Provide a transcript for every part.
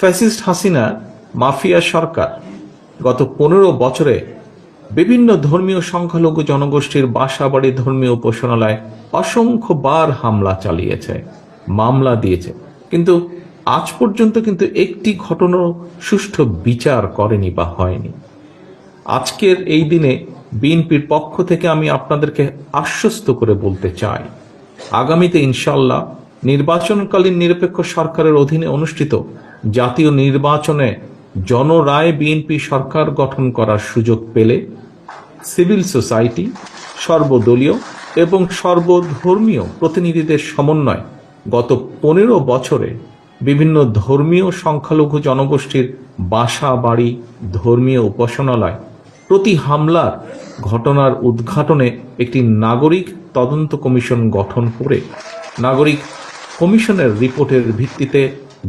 Fascist Hasina mafia সরকার গত 15 বছরে বিভিন্ন ধর্মীয় সংখ্যালঘু জনগোষ্ঠীর বাসাবাড়ি, ধর্মীয় উপাসনালয় অসংখ্যবার হামলা চালিয়েছে, মামলা দিয়েছে, কিন্তু আজ পর্যন্ত কিন্তু একটি ঘটনার সুষ্ঠু বিচার করেনি বা হয়নি। আজকের এই দিনে বিএনপির পক্ষ থেকে আমি আপনাদেরকে আশ্বস্ত করে বলতে চাই, আগামীতে ইনশাল্লাহ নির্বাচনকালীন নিরপেক্ষ সরকারের অধীনে অনুষ্ঠিত জাতীয় নির্বাচনে জনরায় বিএনপি সরকার গঠন করার সুযোগ পেলে সিভিল সোসাইটি, সর্বদলীয় এবং সর্বধর্মীয় প্রতিনিধিদের সমন্বয় গত 15 বছরে বিভিন্ন ধর্মীয় সংখ্যালঘু জনগোষ্ঠীর বাসা বাড়ি, ধর্মীয় উপাসনালয় প্রতি হামলার ঘটনার উদ্ঘাটনে একটি নাগরিক তদন্ত কমিশন গঠন করে নাগরিক কমিশনের রিপোর্টের ভিত্তিতে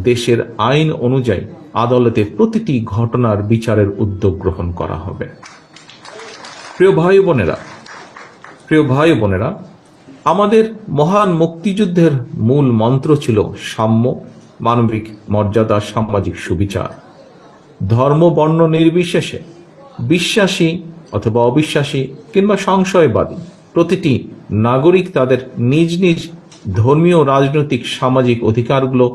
দেশের আইন অনুযায়ী আদালতে প্রতিটি ঘটনার বিচারের উদ্যোগ গ্রহণ করা হবে। প্রিয় ভাই বোনেরা, আমাদের মহান মুক্তিযুদ্ধের মূল মন্ত্র ছিল সাম্য, মানবিক মর্যাদা, সামাজিক সুবিচার। ধর্ম বর্ণ নির্বিশেষে বিশ্বাসী অথবা অবিশ্বাসী কিংবা সংশয়বাদী প্রতিটি নাগরিক তাদের নিজ নিজ ধর্মীয়, রাজনৈতিক, সামাজিক অধিকারগুলো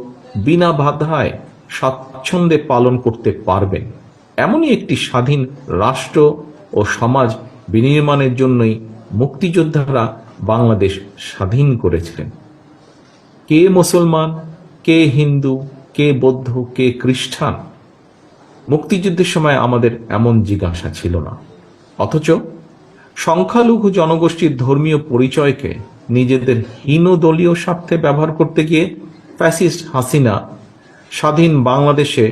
বিনা বাধায় স্বাচ্ছন্দ্যে পালন করতে পারবেন। এমনই একটি স্বাধীন রাষ্ট্র ও সমাজ বিনির্মাণের জন্যই মুক্তিযোদ্ধারা বাংলাদেশ স্বাধীন করেছিলেন। কে মুসলমান, কে হিন্দু, কে বৌদ্ধ, কে খ্রিস্টান, মুক্তিযুদ্ধের সময় আমাদের এমন জিজ্ঞাসা ছিল না। অথচ সংখ্যালঘু জনগোষ্ঠীর ধর্মীয় পরিচয়কে নিজেদের হীনদলীয় স্বার্থে ব্যবহার করতে গিয়ে ফ্যাসিস্ট হাসিনা স্বাধীন বাংলাদেশে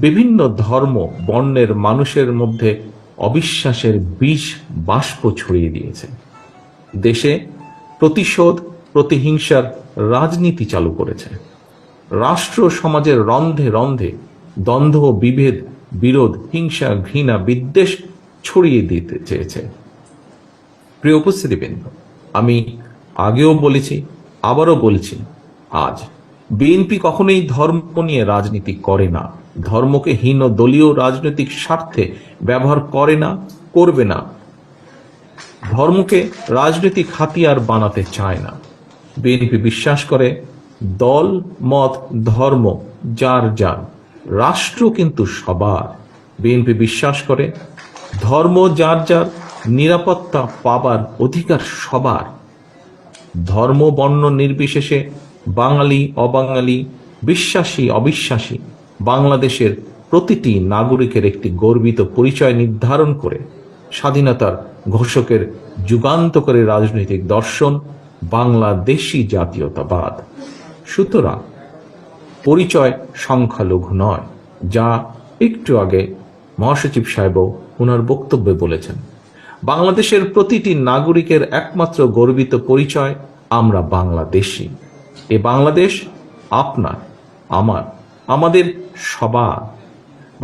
বিভিন্ন ধর্ম বর্ণের মানুষের মধ্যে অবিশ্বাসের বিষ বাষ্প ছড়িয়ে দিয়েছে। দেশে প্রতিশোধ, প্রতিহিংসার রাজনীতি চালু করেছে। রাষ্ট্র সমাজের রন্ধে রন্ধে দ্বন্দ্ব, বিভেদ, বিরোধ, হিংসা, ঘৃণা, বিদ্বেষ ছড়িয়ে দিতে চেয়েছে। প্রিয় উপস্থিতিবৃন্দ, আমি আগেও বলেছি, আবারও বলছি, আজ বিএনপি কখনোই ধর্ম নিয়ে রাজনীতি করে না, ধর্মকে হীন দলীয় রাজনৈতিক স্বার্থে ব্যবহার করে না, করবে না, ধর্মকে রাজনৈতিক হাতিয়ার বানাতে চায় না। বিএনপি বিশ্বাস করে দল, মত, ধর্ম যার যার, রাষ্ট্র কিন্তু সবার। বিএনপি বিশ্বাস করে ধর্ম যার যার, নিরাপত্তা পাবার অধিকার সবার। ধর্ম বর্ণ নির্বিশেষে বাঙালি অবাঙালি, বিশ্বাসী অবিশ্বাসী, বাংলাদেশের প্রতিটি নাগরিকের একটি গর্বিত পরিচয় নির্ধারণ করে স্বাধীনতার ঘোষকের যুগান্তকারী রাজনৈতিক দর্শন বাংলাদেশী জাতীয়তাবাদ। সুতরাং পরিচয় সংখ্যালঘু নয়, যা একটু আগে মহাসচিব সাহেবও ওনার বক্তব্যে বলেছেন। বাংলাদেশের প্রতিটি নাগরিকের একমাত্র গর্বিত পরিচয় আমরা বাংলাদেশী। এ বাংলাদেশ আপনার, আমার, আমাদের সবার।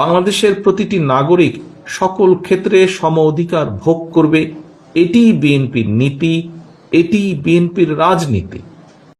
বাংলাদেশের প্রতিটি নাগরিক সকল ক্ষেত্রে সম অধিকার ভোগ করবে, এটি বিএনপির নীতি, এটি বিএনপির রাজনীতি।